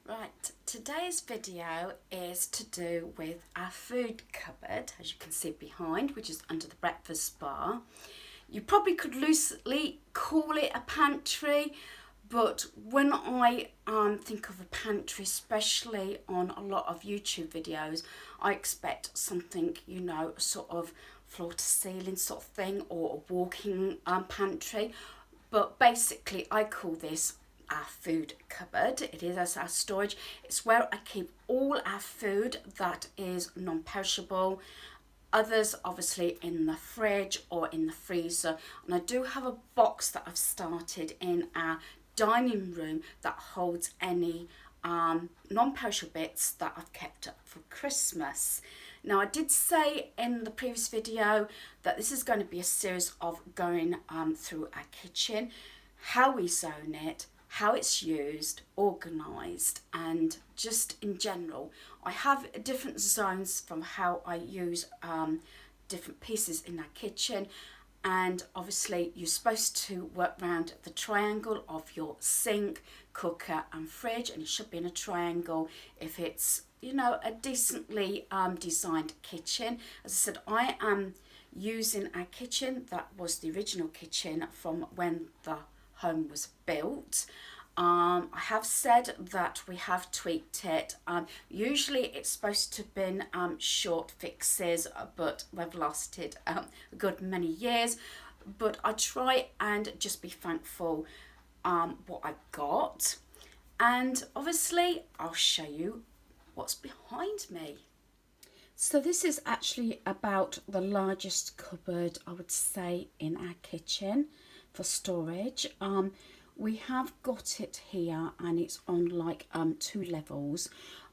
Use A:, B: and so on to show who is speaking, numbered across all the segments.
A: Right, today's video is to do with our food cupboard, as you can see behind, which is under the breakfast bar. You probably could loosely call it a pantry, but when I think of a pantry, especially on a lot of YouTube videos, I expect something, sort of floor to ceiling sort of thing, or a walking pantry. But basically, I call this our food cupboard. It is as our storage. It's where I keep all our food that is non-perishable. Others obviously in the fridge or in the freezer. And I do have a box that I've started in our dining room that holds any non-perishable bits that I've kept up for Christmas. Now, I did say in the previous video that this is going to be a series of going through our kitchen, how we zone it, how it's used, organised, and just in general. I have different zones from how I use different pieces in our kitchen. And obviously you're supposed to work around the triangle of your sink, cooker and fridge, and it should be in a triangle if it's, a decently designed kitchen. As I said, I am using our kitchen that was the original kitchen from when the home was built. I have said that we have tweaked it. Usually it's supposed to have been short fixes, but we've lasted a good many years. But I try and just be thankful what I've got. And obviously I'll show you what's behind me. So this is actually about the largest cupboard, I would say, in our kitchen for storage. We have got it here and it's on like 2 levels,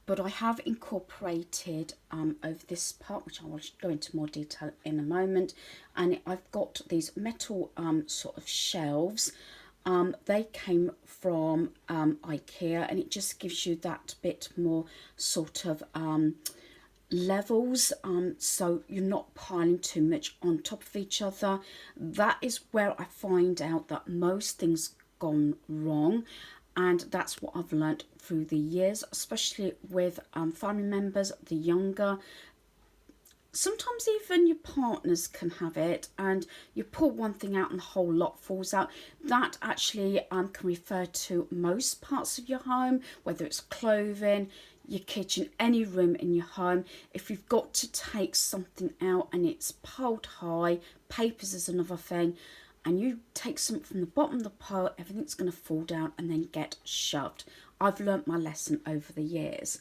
A: but I have incorporated over this part, which I will go into more detail in a moment, and I've got these metal sort of shelves. They came from IKEA, and it just gives you that bit more sort of levels, so you're not piling too much on top of each other. That is where I find out that most things gone wrong, and that's what I've learnt through the years, especially with family members, the younger. Sometimes even your partners can have it, and you pull one thing out and the whole lot falls out. That actually can refer to most parts of your home, whether it's clothing, your kitchen, any room in your home. If you've got to take something out and it's piled high, papers is another thing, and you take something from the bottom of the pile, everything's going to fall down and then get shoved. I've learnt my lesson over the years.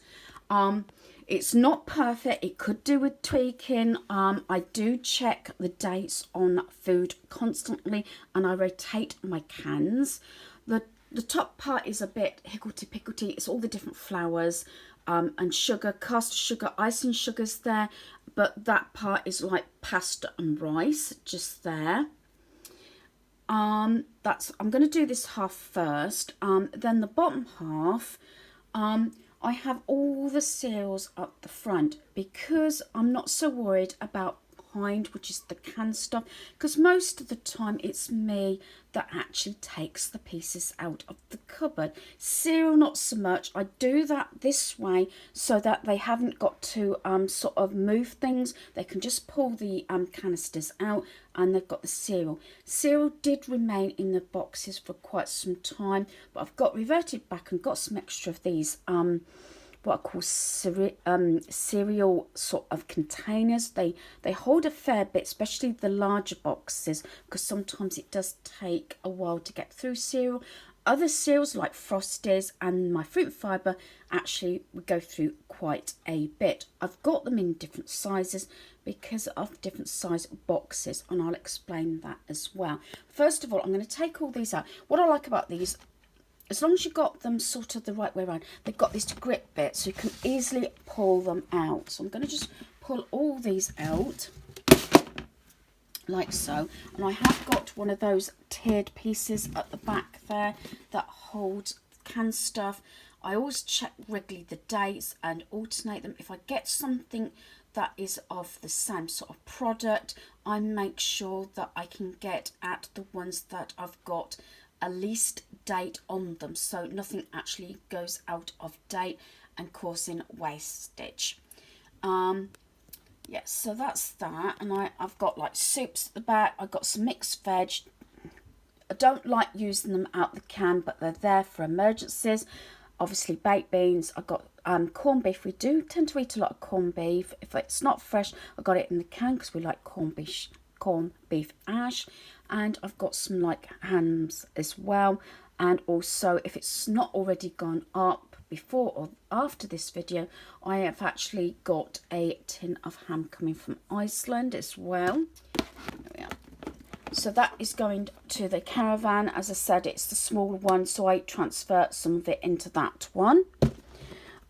A: It's not perfect. It could do with tweaking. I do check the dates on food constantly, and I rotate my cans. The top part is a bit higgledy-piggledy. It's all the different flours and sugar, caster sugar, icing sugars there. But that part is like pasta and rice, just there. I'm going to do this half first. Then the bottom half, I have all the cereals up the front because I'm not so worried about behind, which is the canned stuff, because most of the time it's me that actually takes the pieces out of the cupboard. Cereal, not so much. I do that this way so that they haven't got to sort of move things. They can just pull the canisters out and they've got the cereal. Cereal did remain in the boxes for quite some time, but I've got reverted back and got some extra of these what I call cereal sort of containers. They hold a fair bit, especially the larger boxes, because sometimes it does take a while to get through cereal. Other cereals like Frosties and my fruit fibre actually would go through quite a bit. I've got them in different sizes because of different size boxes, and I'll explain that as well. First of all, I'm going to take all these out. What I like about these, as long as you've got them sort of the right way around, they've got this grip bit so you can easily pull them out. So I'm going to just pull all these out like so. And I have got one of those tiered pieces at the back there that holds canned stuff. I always check regularly the dates and alternate them. If I get something that is of the same sort of product, I make sure that I can get at the ones that I've got a least date on them, so nothing actually goes out of date and causing wastage. Yes, so that's that. And I've got like soups at the back. I've got some mixed veg. I don't like using them out the can, but they're there for emergencies. Obviously baked beans. I've got corned beef. We do tend to eat a lot of corned beef. If it's not fresh, I got it in the can because we like corned beef ash. And I've got some like hams as well. And also, if it's not already gone up before or after this video, I have actually got a tin of ham coming from Iceland as well. There we are. So that is going to the caravan. As I said, it's the smaller one, so I transfer some of it into that one.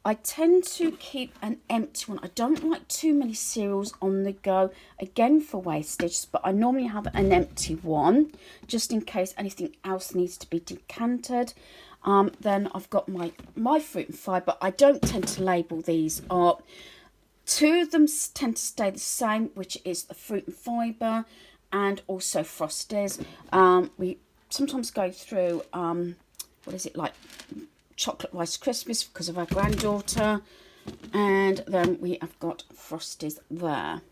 A: I tend to keep an empty one. I don't like too many cereals on the go, again for wastage, but I normally have an empty one, just in case anything else needs to be decanted. Then I've got my fruit and fibre. I don't tend to label these up. Two of them tend to stay the same, which is the fruit and fibre and also Frosties. We sometimes go through, what is it, like chocolate Rice Krispies because of our granddaughter, and then we have got Frosties there.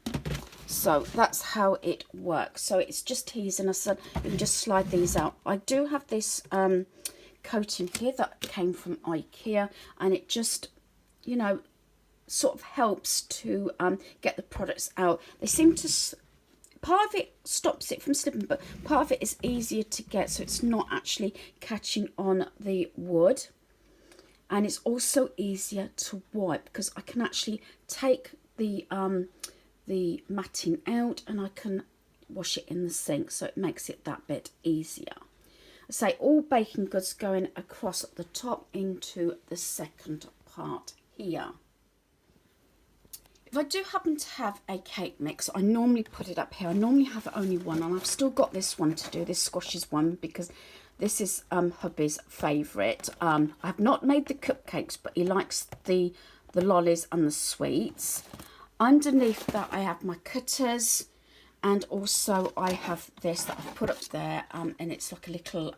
A: So that's how it works. So it's just easy, and I said you can just slide these out. I do have this coating here that came from IKEA, and it just, you know, sort of helps to get the products out. They seem to, part of it stops it from slipping, but part of it is easier to get, so it's not actually catching on the wood. And it's also easier to wipe because I can actually take the matting out and I can wash it in the sink, so it makes it that bit easier. I say all baking goods going across at the top into the second part here. If I do happen to have a cake mix, I normally put it up here. I normally have only one, and I've still got this one to do, this squashes one, because this is hubby's favourite. I have not made the cupcakes, but he likes the lollies and the sweets. Underneath that I have my cutters, and also I have this that I've put up there, and it's like a little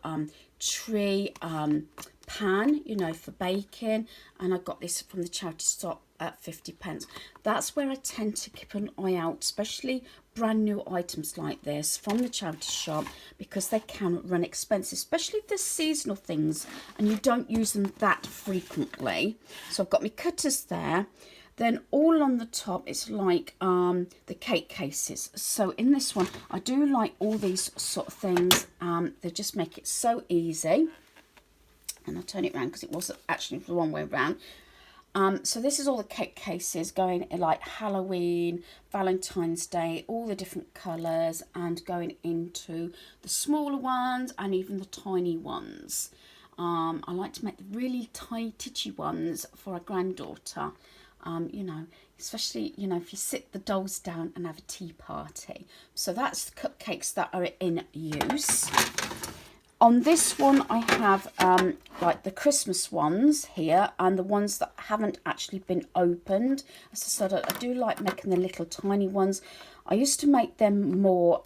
A: tree pan, you know, for baking. And I got this from the charity shop at 50p. That's where I tend to keep an eye out, especially brand new items like this from the charity shop, because they can run expensive, especially if they're seasonal things and you don't use them that frequently. So I've got my cutters there. Then all on the top it's like the cake cases. So in this one I do like all these sort of things. They just make it so easy. And I'll turn it around because it was actually the wrong way around. So this is all the cake cases going in like Halloween, Valentine's Day, all the different colours, and going into the smaller ones and even the tiny ones. I like to make the really tiny titchy ones for a granddaughter. You know, especially, you know, if you sit the dolls down and have a tea party. So that's the cupcakes that are in use. On this one I have like the Christmas ones here, and the ones that haven't actually been opened. As I said, I do like making the little tiny ones. I used to make them more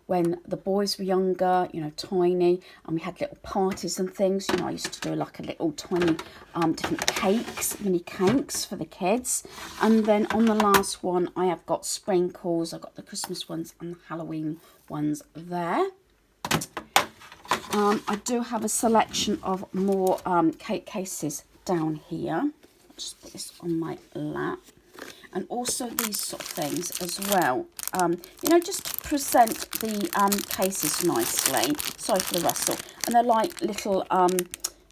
A: when the boys were younger, you know, tiny, and we had little parties and things. You know, I used to do like a little tiny different cakes, mini cakes for the kids. And then on the last one I have got sprinkles. I've got the Christmas ones and the Halloween ones there. I do have a selection of more cake cases down here. I'll just put this on my lap. And also these sort of things as well. You know, just to present the cases nicely. Sorry for the rustle. And they're like little,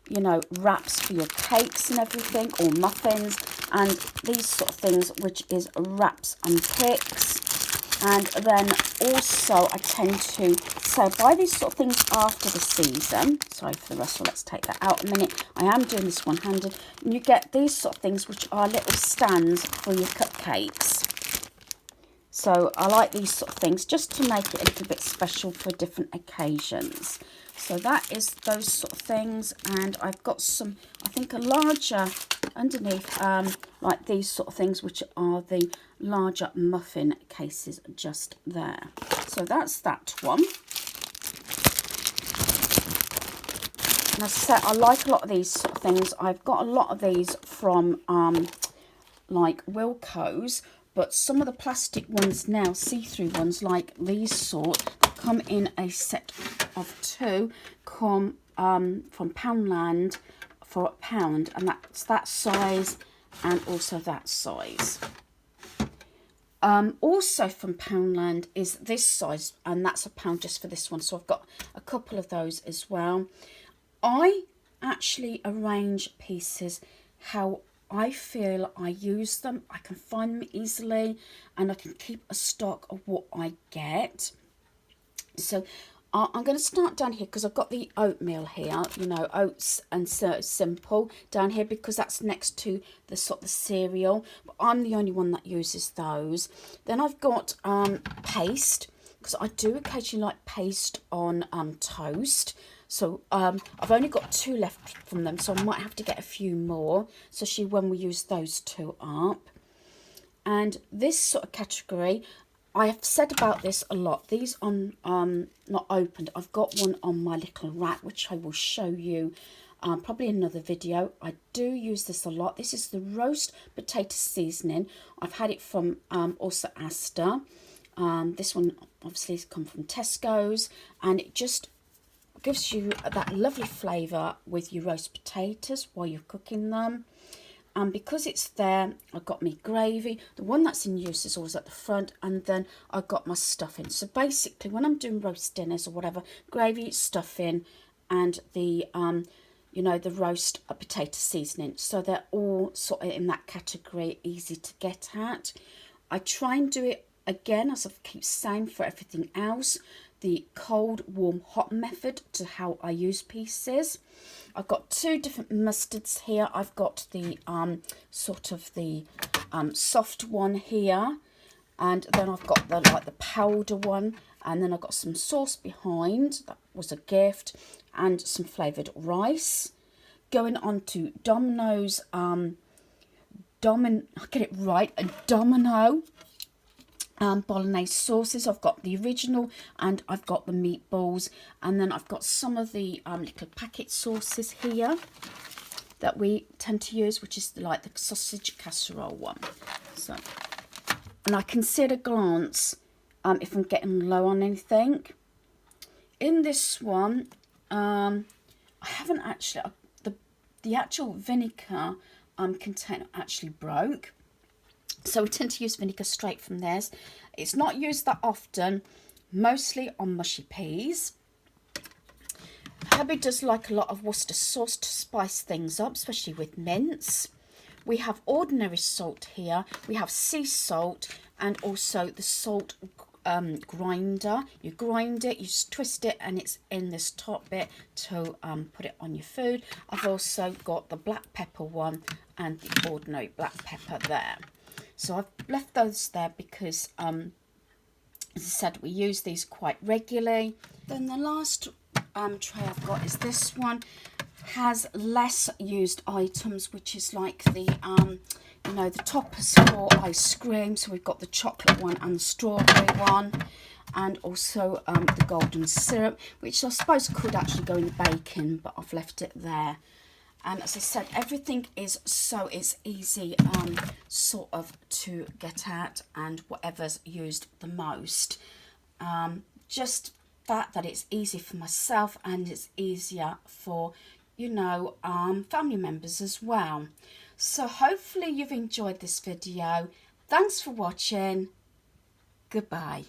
A: you know, wraps for your cakes and everything, or muffins. And these sort of things, which is wraps and picks. And then also I tend to buy these sort of things after the season. Sorry for the rustle, let's take that out a minute. I am doing this one-handed. And you get these sort of things, which are little stands for your cupcakes. So I like these sort of things just to make it a little bit special for different occasions. So that is those sort of things. And I've got some, I think, a larger underneath, like these sort of things, which are the larger muffin cases just there. So that's that one. And as I said, I like a lot of these sort of things. I've got a lot of these from like Wilko's, but some of the plastic ones now, see-through ones like these sort, come in a set of 2, come from Poundland for £1, and that's that size and also that size. Also from Poundland is this size, and that's £1 just for this one. So I've got a couple of those as well. I actually arrange pieces how I feel I use them. I can find them easily, and I can keep a stock of what I get. So I'm going to start down here because I've got the oatmeal here, you know, oats and so simple down here because that's next to the sort of the cereal. But I'm the only one that uses those. Then I've got paste, because I do occasionally like paste on toast. So I've only got 2 left from them, so I might have to get a few more, especially when we use those 2 up. And this sort of category, I have said about this a lot. These on not opened. I've got one on my little rack, which I will show you probably in another video. I do use this a lot. This is the roast potato seasoning. I've had it from also Asda. This one obviously has come from Tesco's, and it just gives you that lovely flavour with your roast potatoes while you're cooking them. And because it's there, I've got my gravy. The one that's in use is always at the front, and then I've got my stuffing. So basically, when I'm doing roast dinners or whatever, gravy, stuffing, and the you know, the roast potato seasoning. So they're all sort of in that category, easy to get at. I try and do it again, as I keep saying, for everything else, the cold, warm, hot method to how I use pieces. I've got 2 different mustards here. I've got the sort of the soft one here, and then I've got the like the powder one, and then I've got some sauce behind. That was a gift, and some flavoured rice. Going on to Domino's, I get it right, a Domino Bolognese sauces. I've got the original and I've got the meatballs, and then I've got some of the little packet sauces here that we tend to use, which is like the sausage casserole one. So, and I can see at a glance if I'm getting low on anything. In this one, I haven't actually, the actual vinegar container actually broke. So we tend to use vinegar straight from theirs. It's not used that often, mostly on mushy peas. Hubby does like a lot of Worcester sauce to spice things up, especially with mince. We have ordinary salt here. We have sea salt, and also the salt grinder. You grind it, you just twist it, and it's in this top bit to put it on your food. I've also got the black pepper one and the ordinary black pepper there. So I've left those there because, as I said, we use these quite regularly. Then the last tray I've got is this one. Has less used items, which is like the, you know, the toppers for ice cream. So we've got the chocolate one and the strawberry one, and also the golden syrup, which I suppose could actually go in the baking, but I've left it there. And as I said, everything is so it's easy sort of to get at, and whatever's used the most. Just that it's easy for myself, and it's easier for, you know, family members as well. So hopefully you've enjoyed this video. Thanks for watching. Goodbye.